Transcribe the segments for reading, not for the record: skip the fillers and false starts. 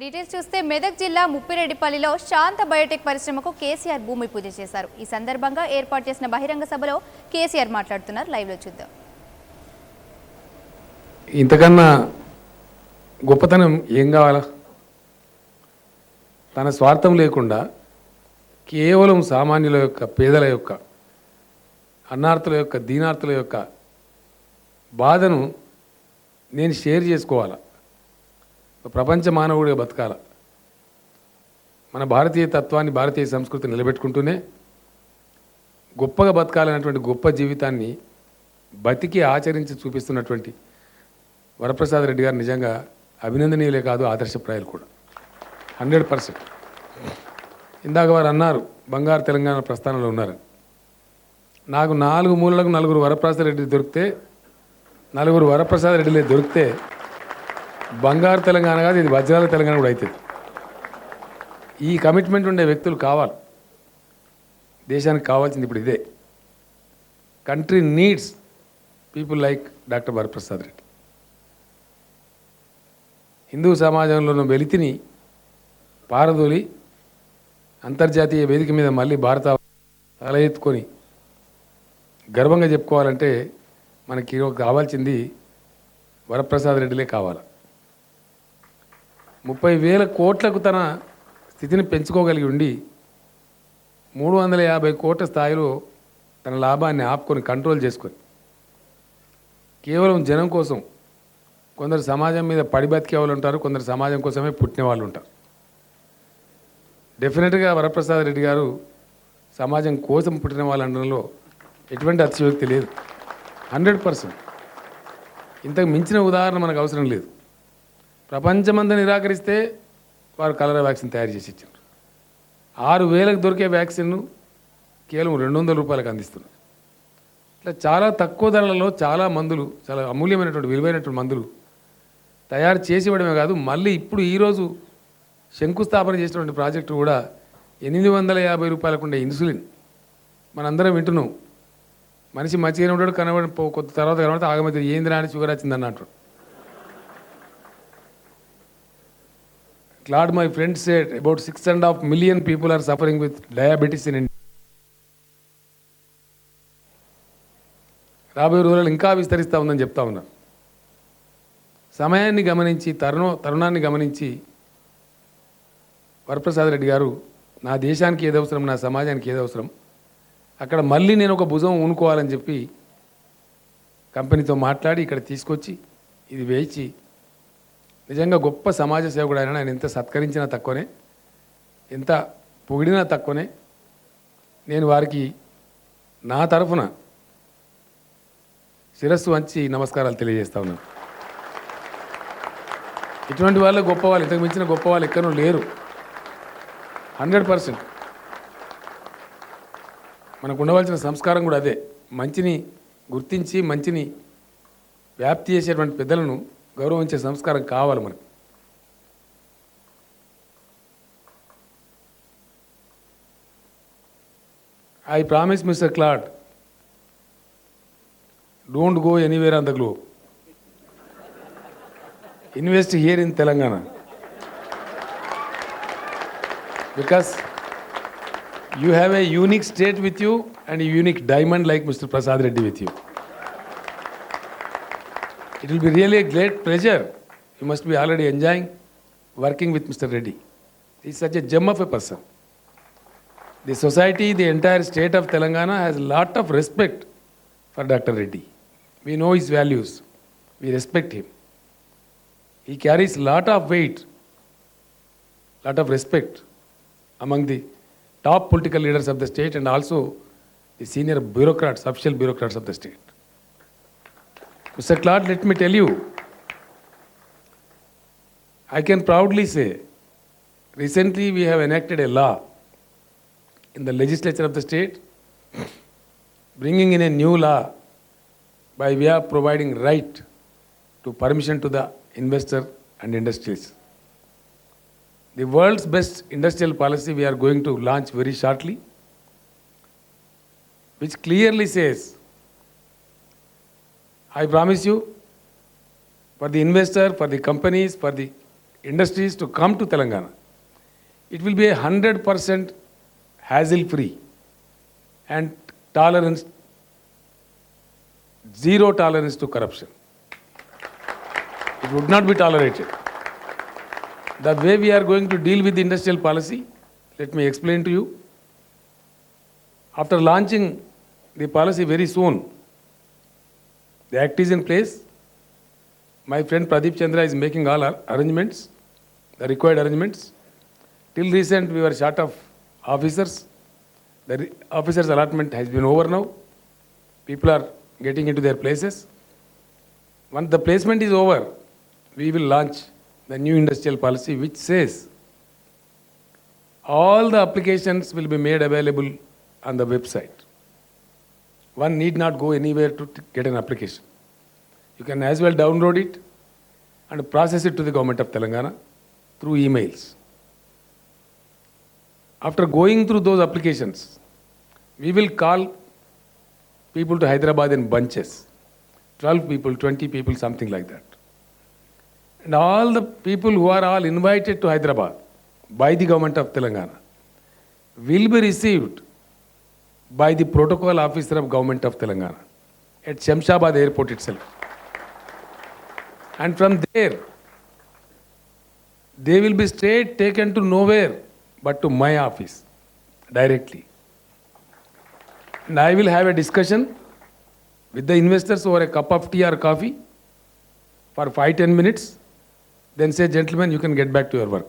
Details చూస్తే మెదక్ జిల్లా ముప్పిరెడ్డిపల్లిలో శాంత Biotech పరిశ్రమకు కేసీఆర్ భూమి పూజ చేశారు. ఈ సందర్భంగా ఏర్పాటు చేసిన బహిరంగ సభలో కేసీఆర్ మాట్లాడుతున్నారు. లైవ్ లో చూద్దాం. ఇంతకన్నా గొప్పతనం ఏం కావాలా? తన స్వార్థం లేకుండా కేవలం సామాన్యుల యొక్క, పేదల యొక్క, అన్నార్తుల యొక్క, దీనార్తుల యొక్క బాధను నేను షేర్ చేసుకోవాలా, ప్రపంచ మానవుడిగా బతకాల, మన భారతీయ తత్వాన్ని, భారతీయ సంస్కృతిని నిలబెట్టుకుంటూనే గొప్పగా బతకాలనేటువంటి గొప్ప జీవితాన్ని బతికి ఆచరించి చూపిస్తున్నటువంటి వరప్రసాద్ రెడ్డి గారు నిజంగా అభినందనీయులే కాదు, ఆదర్శప్రాయాలు కూడా 100%. ఇందాక వారు అన్నారు బంగారు తెలంగాణ ప్రస్థానంలో ఉన్నారు. నాకు 4 మూలలకు 4 వరప్రసాద్ రెడ్డి దొరికితే, 4 వరప్రసాద్ రెడ్డిలే దొరికితే బంగారు తెలంగాణ కాదు, ఇది వజ్రాల తెలంగాణ కూడా అవుతుంది. ఈ కమిట్మెంట్ ఉండే వ్యక్తులు కావాలి. దేశానికి కావాల్సింది ఇప్పుడు ఇదే. Country needs people like doctor Varaprasad Reddy. Hindu సమాజంలో ఉన్న వెలితిని పారదోలి అంతర్జాతీయ వేదిక మీద మళ్ళీ భారత తల ఎత్తుకొని గర్వంగా చెప్పుకోవాలంటే మనకి కావాల్సింది వరప్రసాద్ రెడ్డిలే కావాలి. 30,000 కోట్లకు తన స్థితిని పెంచుకోగలిగి ఉండి 350 కోట్ల స్థాయిలో తన లాభాన్ని ఆపుకొని కంట్రోల్ చేసుకొని కేవలం జనం కోసం, కొందరు సమాజం మీద పడి బతికే వాళ్ళు ఉంటారు, కొందరు సమాజం కోసమే పుట్టిన వాళ్ళు ఉంటారు. డెఫినెట్గా వరప్రసాద్ రెడ్డి గారు సమాజం కోసం పుట్టిన వాళ్ళు అనడంలో ఎటువంటి అతిశయోక్తి లేదు. 100%. ఇంతకు మించిన ఉదాహరణ మనకు అవసరం లేదు. ప్రపంచమంతా నిరాకరిస్తే వారు కలరా వ్యాక్సిన్ తయారు చేసి ఇచ్చారు. 6,000కు దొరికే వ్యాక్సిన్ను కేవలం 200 రూపాయలకు అందిస్తున్నారు. ఇట్లా చాలా తక్కువ ధరలలో చాలా మందులు, చాలా అమూల్యమైనటువంటి విలువైనటువంటి మందులు తయారు చేసి ఇవ్వడమే కాదు, మళ్ళీ ఇప్పుడు ఈరోజు శంకుస్థాపన చేసినటువంటి ప్రాజెక్టు కూడా 850 రూపాయలకు ఉండే ఇన్సులిన్ మనందరం వింటున్నాం. మనిషి మంచిగానే ఉంటాడు, కనబడి కొద్ది తర్వాత కనబడితే ఆగమైతే ఏందిరా అని షుగర్ వచ్చిందని అంటాడు. Claude, my friend, said about 6.5 million people are suffering with diabetes in India. రాబోయే రోజుల్లో ఇంకా విస్తరిస్తూ ఉందని చెప్తా ఉన్నారు. సమయాన్ని గమనించి, తరుణాన్ని గమనించి వరప్రసాద్ రెడ్డి గారు నా దేశానికి ఏది అవసరం, నా సమాజానికి ఏది అవసరం, అక్కడ మళ్ళీ నేను ఒక భుజం ఊనుకోవాలని చెప్పి కంపెనీతో మాట్లాడి ఇక్కడ తీసుకొచ్చి ఇది వేయించి నిజంగా గొప్ప సమాజ సేవకుడు ఆయన. ఆయన ఎంత సత్కరించినా తక్కువనే, ఎంత పొగిడినా తక్కువనే. నేను వారికి నా తరఫున శిరస్సు వంచి నమస్కారాలు తెలియజేస్తా ఉన్నాను. ఇటువంటి వాళ్ళే గొప్ప వాళ్ళు, ఇంతకు మించిన గొప్ప వాళ్ళు ఎక్కడో లేరు. 100%. మనకు ఉండవలసిన సంస్కారం కూడా అదే. మంచిని గుర్తించి మంచిని వ్యాప్తి చేసేటువంటి పెద్దలను గౌరవించే సంస్కారం కావాలి మనకు. I promise Mr. Claude, don't go anywhere on the globe. Invest here in Telangana. Because you have a unique state with you and a unique diamond like Mr. Prasad Reddy with you. It will be really a great pleasure. You must be already enjoying working with Mr. Reddy. He is such a gem of a person. The society, the entire state of Telangana has a lot of respect for Dr. Reddy. We know his values. We respect him. He carries a lot of weight, lot of respect among the top political leaders of the state and also the senior bureaucrats, official bureaucrats of the state. Mr. Claude, let me tell you, I can proudly say, recently we have enacted a law in the legislature of the state, bringing in a new law by way of providing right to permission to the investor and industries. The world's best industrial policy we are going to launch very shortly, which clearly says, I promise you, for the investor, for the companies, for the industries to come to Telangana. It will be 100% hassle-free and tolerance, zero tolerance to corruption. It would not be tolerated. The way we are going to deal with the industrial policy, let me explain to you. After launching the policy very soon, the act is in place. My friend Pradeep Chandra is making all arrangements, the required arrangements. Till recent, we were short of officers. The officers' allotment has been over now. People are getting into their places. Once the placement is over, we will launch the new industrial policy which says all the applications will be made available on the website. One need not go anywhere to get an application. You can as well download it and process it to the government of Telangana through emails. After going through those applications, we will call people to Hyderabad in bunches, 12 people, 20 people, something like that. And all the people who are all invited to Hyderabad by the government of Telangana will be received by the protocol officer of government of Telangana at Shamshabad airport itself. And from there, they will be straight taken to nowhere but to my office directly. And I will have a discussion with the investors over a cup of tea or coffee for 5-10 minutes. Then say, gentlemen, you can get back to your work.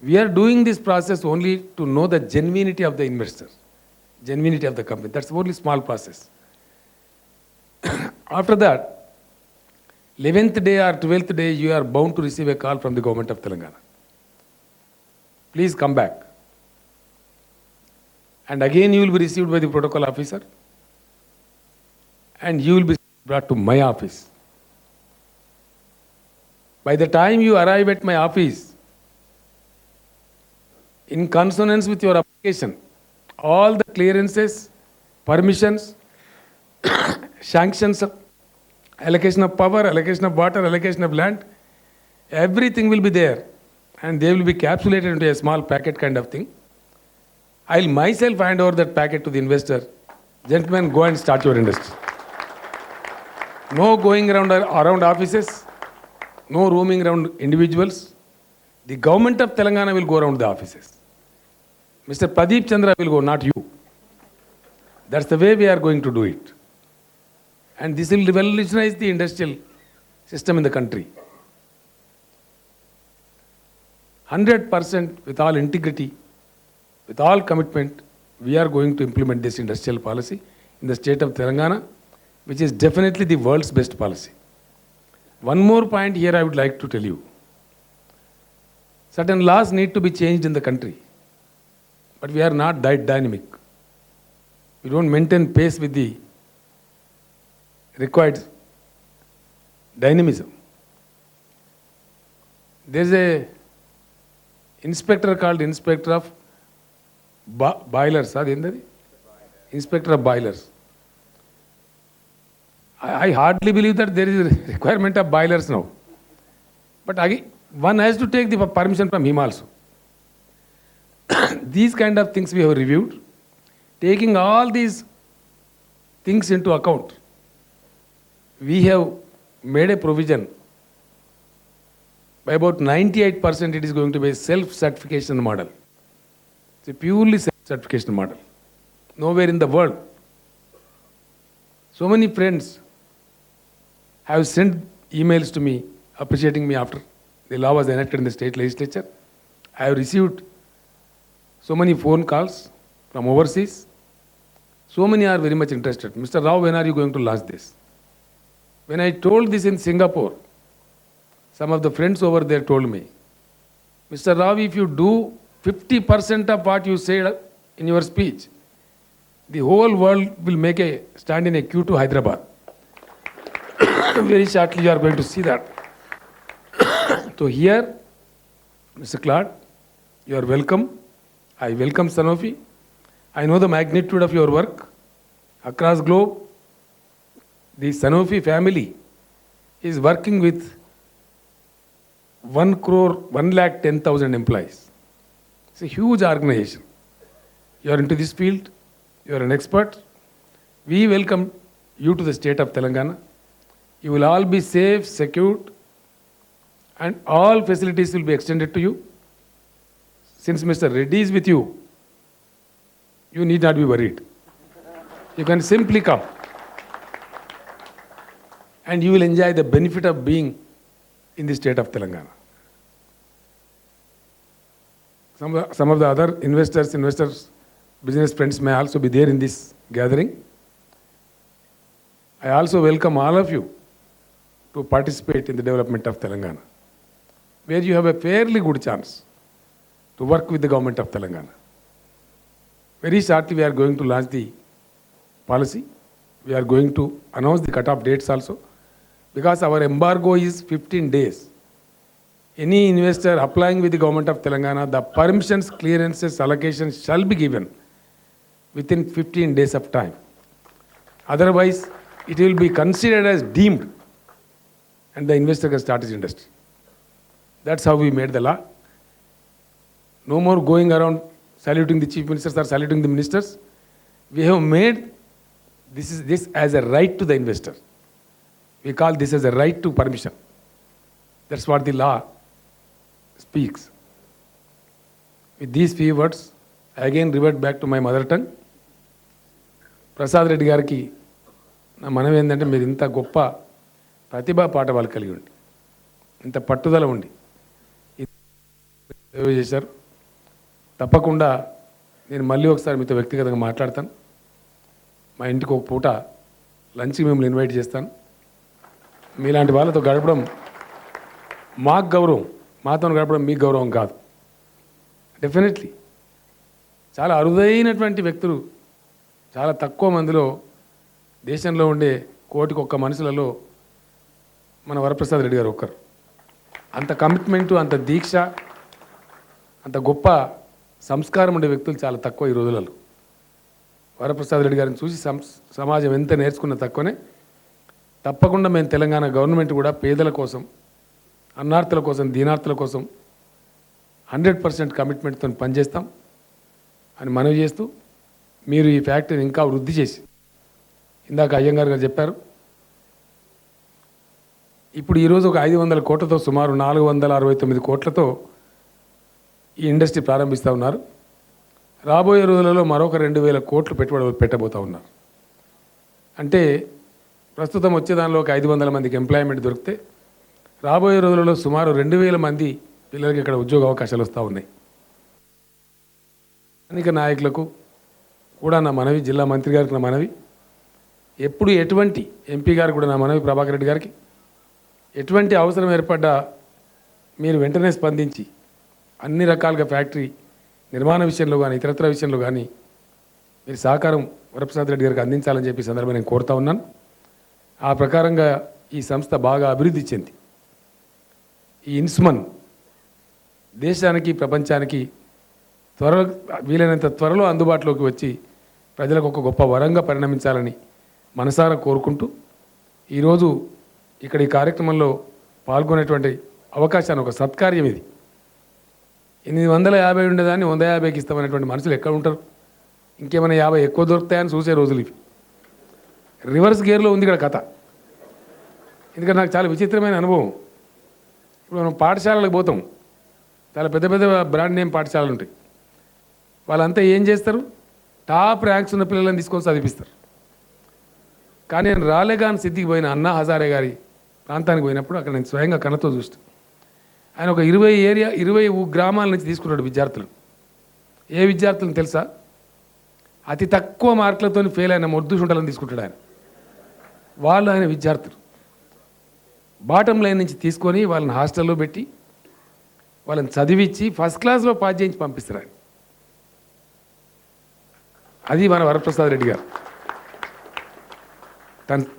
We are doing this process only to know the genuinity of the investor, genuinity of the company. That's only small process. After that, 11th day or 12th day, you are bound to receive a call from the government of Telangana. Please come back. And again you will be received by the protocol officer and you will be brought to my office. By the time you arrive at my office, in consonance with your application, all the clearances, permissions, sanctions, allocation of power, allocation of water, allocation of land, everything will be there. And they will be capsulated into a small packet kind of thing. I'll myself hand over that packet to the investor. Gentlemen, go and start your industry. No going around offices, no roaming around individuals. The government of Telangana will go around the offices. Mr. Pradeep Chandra will go, not you. That's the way we are going to do it. And this will revolutionize the industrial system in the country. 100% with all integrity, with all commitment, we are going to implement this industrial policy in the state of Telangana, which is definitely the world's best policy. One more point here I would like to tell you. Certain laws need to be changed in the country, but we are not that dynamic. We don't maintain pace with the required dynamism. There is a inspector called Inspector of Boilers. Inspector of Boilers. I hardly believe that there is a requirement of boilers now. But again, one has to take the permission from him also. These kind of things we have reviewed. Taking all these things into account, we have made a provision. By about 98%, it is going to be a self-certification model. It's a purely self-certification model. Nowhere in the world. So many friends have sent emails to me appreciating me after the law was enacted in the state legislature. I have received so many phone calls from overseas. So many are very much interested. Mr. Rao, when are you going to launch this? When I told this in Singapore, some of the friends over there told me, Mr. Rao, if you do 50% of what you said in your speech, the whole world will make a stand in a queue to Hyderabad. Very shortly you are going to see that. So here, Mr. Claude, you are welcome. I welcome Sanofi. I know the magnitude of your work across globe. The Sanofi family is working with 1 crore, 1,10,000 employees. It's a huge organization. You are into this field, you are an expert. We welcome you to the state of Telangana. You will all be safe, secured, and all facilities will be extended to you. Since Mr. Reddy is with you, you need not be worried. You can simply come and you will enjoy the benefit of being in the state of Telangana. Some of the other investors, business friends may also be there in this gathering. I also welcome all of you to participate in the development of Telangana, where you have a fairly good chance to work with the government of Telangana. Very shortly we are going to launch the policy. We are going to announce the cut-off dates also, because our embargo is 15 days. Any investor applying with the government of Telangana, the permissions, clearances, allocations shall be given within 15 days of time. Otherwise, it will be considered as deemed and the investor can start his industry. That's how we made the law. No more going around saluting the chief ministers or saluting the ministers. We have made this as a right to the investor. We call this as a right to permission. That's what the law speaks. With these few words, I again revert back to my mother tongue. Prasad Reddy గారికి నా మనవి ఏంటంటే, మీరు ఇంత గొప్ప ప్రతిభా పాఠవాలు కలిగి ఉండి, ఇంత పట్టుదల ఉండి సేవ చేశారు. తప్పకుండా నేను మళ్ళీ ఒకసారి మీతో వ్యక్తిగతంగా మాట్లాడతాను. మా ఇంటికి ఒక పూట లంచ్కి మిమ్మల్ని ఇన్వైట్ చేస్తాను. మీలాంటి వాళ్ళతో గడపడం మాకు గౌరవం, మాతో గడపడం మీకు గౌరవం కాదు. డెఫినెట్లీ చాలా అరుదైనటువంటి వ్యక్తులు, చాలా తక్కువ మందిలో, దేశంలో ఉండే 1,000,000 మనుషులలో మన వరప్రసాద్ రెడ్డి గారు ఒక్కరు. అంత కమిట్మెంటు, అంత దీక్ష, అంత గొప్ప సంస్కారం ఉండే వ్యక్తులు చాలా తక్కువ ఈ రోజులలో. వరప్రసాద్ రెడ్డి గారిని చూసి సమాజం ఎంత నేర్చుకున్న తక్కువనే. తప్పకుండా మేము తెలంగాణ గవర్నమెంట్ కూడా పేదల కోసం, అన్నార్థుల కోసం, దీనార్థుల కోసం 100% కమిట్మెంట్తో పనిచేస్తాం అని మనవి చేస్తూ, మీరు ఈ ఫ్యాక్టరీని ఇంకా వృద్ధి చేసి, ఇందాక అయ్యంగారు గారు చెప్పారు, ఇప్పుడు ఈరోజు ఒక 500 కోట్లతో, సుమారు 469 కోట్లతో ఈ ఇండస్ట్రీ ప్రారంభిస్తూ ఉన్నారు. రాబోయే రోజులలో మరొక 2,000 కోట్లు పెట్టుబడులు పెట్టబోతూ ఉన్నారు. అంటే ప్రస్తుతం వచ్చే దానిలో ఒక 500 మందికి ఎంప్లాయ్మెంట్ దొరికితే, రాబోయే రోజులలో సుమారు 2,000 మంది పిల్లలకి ఇక్కడ ఉద్యోగ అవకాశాలు వస్తూ ఉన్నాయి. స్థానిక నాయకులకు కూడా నా మనవి, జిల్లా మంత్రి గారికి నా మనవి, ఎప్పుడు ఎటువంటి ఎంపీ గారికి కూడా నా మనవి, ప్రభాకర్ రెడ్డి గారికి, ఎటువంటి అవసరం ఏర్పడ్డా మీరు వెంటనే స్పందించి అన్ని రకాలుగా ఫ్యాక్టరీ నిర్మాణ విషయంలో కానీ, ఇతరత్ర విషయంలో కానీ మీరు సహకారం వరప్రసాద్ రెడ్డి గారికి అందించాలని చెప్పి సందర్భంగా నేను కోరుతా ఉన్నాను. ఆ ప్రకారంగా ఈ సంస్థ బాగా అభివృద్ధి చెంది, ఈ ఇన్స్మన్ దేశానికి, ప్రపంచానికి వీలైనంత త్వరలో అందుబాటులోకి వచ్చి ప్రజలకు ఒక గొప్ప వరంగా పరిణమించాలని మనసారా కోరుకుంటూ, ఈరోజు ఇక్కడ ఈ కార్యక్రమంలో పాల్గొనేటువంటి అవకాశాన్ని, ఒక సత్కార్యం ఇది. 850 ఉండేదాన్ని 150కి ఇస్తామనేటువంటి మనుషులు ఎక్కడ ఉంటారు? ఇంకేమైనా 50 ఎక్కువ దొరుకుతాయని చూసే రోజులు ఇవి. రివర్స్ గేర్లో ఉంది ఇక్కడ కథ. ఎందుకంటే నాకు చాలా విచిత్రమైన అనుభవం. ఇప్పుడు మనం పాఠశాలలకు పోతాం, చాలా పెద్ద పెద్ద బ్రాండ్ నేమ్ పాఠశాలలు ఉంటాయి. వాళ్ళంతా ఏం చేస్తారు? టాప్ ర్యాంక్స్ ఉన్న పిల్లలను తీసుకొని చదివిస్తారు. కానీ నేను రాలేగాన్ సిద్ధికి పోయిన అన్నా హజారే గారి ప్రాంతానికి పోయినప్పుడు అక్కడ నేను స్వయంగా కళ్ళతో చూస్తాను. ఆయన ఒక 20 గ్రామాల నుంచి తీసుకున్నాడు విద్యార్థులు. ఏ విద్యార్థులను తెలుసా? అతి తక్కువ మార్కులతో ఫెయిల్ అయిన మొద్దు శుంఠలను తీసుకుంటాడు ఆయన. వాళ్ళు ఆయన విద్యార్థులు బాటం లైన్ నుంచి తీసుకొని వాళ్ళని హాస్టల్లో పెట్టి వాళ్ళని చదివించి ఫస్ట్ క్లాస్లో పాస్ చేయించి పంపిస్తారు ఆయన. అది మన వరప్రసాద్ రెడ్డి గారు.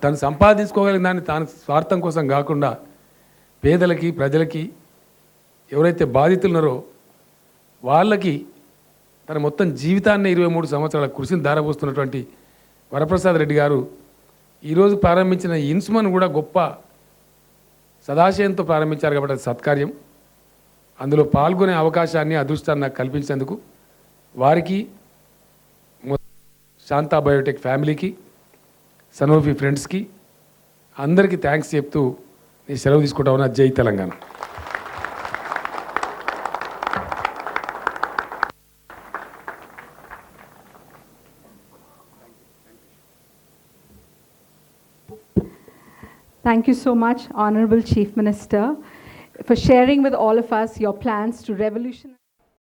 తను సంపాదించుకోగలిగిన దాన్ని తాను స్వార్థం కోసం కాకుండా పేదలకి, ప్రజలకి, ఎవరైతే బాధితులున్నారో వాళ్ళకి తన మొత్తం జీవితాన్ని 23 సంవత్సరాల కృషిని ధారపోస్తున్నటువంటి వరప్రసాద్ రెడ్డి గారు ఈరోజు ప్రారంభించిన ఇన్స్మన్ కూడా గొప్ప సదాశయంతో ప్రారంభించారు కాబట్టి అది సత్కార్యం. అందులో పాల్గొనే అవకాశాన్ని అదృష్టాన్ని నాకు కల్పించినందుకు వారికి శాంతా బయోటెక్ ఫ్యామిలీకి సనోఫీ ఫ్రెండ్స్కి అందరికీ థ్యాంక్స్ చెప్తూ నేను సెలవు తీసుకుంటా ఉన్నా. జై Telangana. Thank you so much, Honorable Chief Minister, for sharing with all of us your plans to revolutionize.